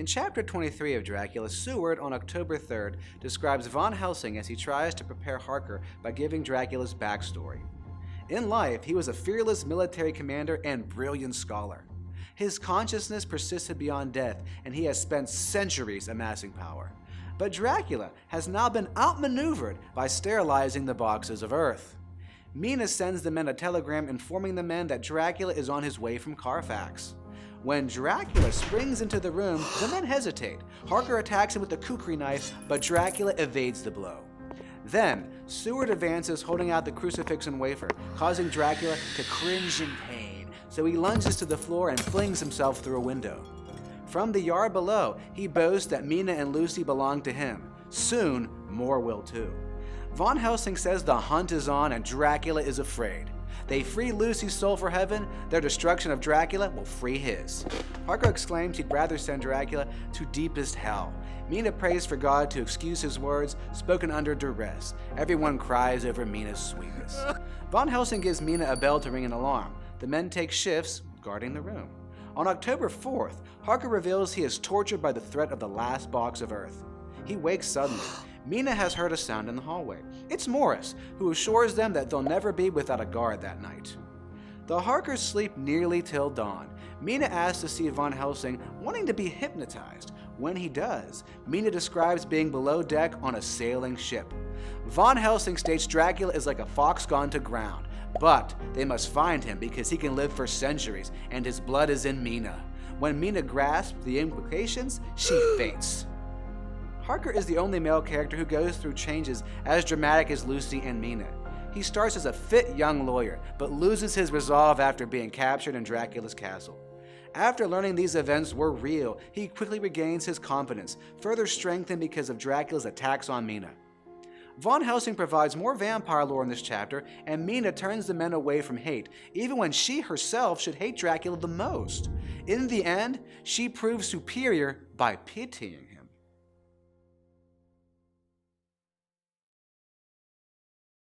In chapter 23 of Dracula, Seward on October 3rd describes Van Helsing as he tries to prepare Harker by giving Dracula's backstory. In life, he was a fearless military commander and brilliant scholar. His consciousness persisted beyond death, and he has spent centuries amassing power. But Dracula has now been outmaneuvered by sterilizing the boxes of Earth. Mina sends the men a telegram informing the men that Dracula is on his way from Carfax. When Dracula springs into the room, the men hesitate. Harker attacks him with a kukri knife, but Dracula evades the blow. Then, Seward advances holding out the crucifix and wafer, causing Dracula to cringe in pain, so he lunges to the floor and flings himself through a window. From the yard below, he boasts that Mina and Lucy belong to him. Soon, more will too. Van Helsing says the hunt is on and Dracula is afraid. They free Lucy's soul for heaven, their destruction of Dracula will free his. Harker exclaims he'd rather send Dracula to deepest hell. Mina prays for God to excuse his words, spoken under duress. Everyone cries over Mina's sweetness. Van Helsing gives Mina a bell to ring an alarm. The men take shifts, guarding the room. On October 4th, Harker reveals he is tortured by the threat of the last box of Earth. He wakes suddenly. Mina has heard a sound in the hallway. It's Morris, who assures them that they'll never be without a guard that night. The Harkers sleep nearly till dawn. Mina asks to see Van Helsing, wanting to be hypnotized. When he does, Mina describes being below deck on a sailing ship. Van Helsing states Dracula is like a fox gone to ground, but they must find him because he can live for centuries and his blood is in Mina. When Mina grasps the implications, she faints. Harker is the only male character who goes through changes as dramatic as Lucy and Mina. He starts as a fit young lawyer, but loses his resolve after being captured in Dracula's castle. After learning these events were real, he quickly regains his confidence, further strengthened because of Dracula's attacks on Mina. Van Helsing provides more vampire lore in this chapter, and Mina turns the men away from hate, even when she herself should hate Dracula the most. In the end, she proves superior by pitying him.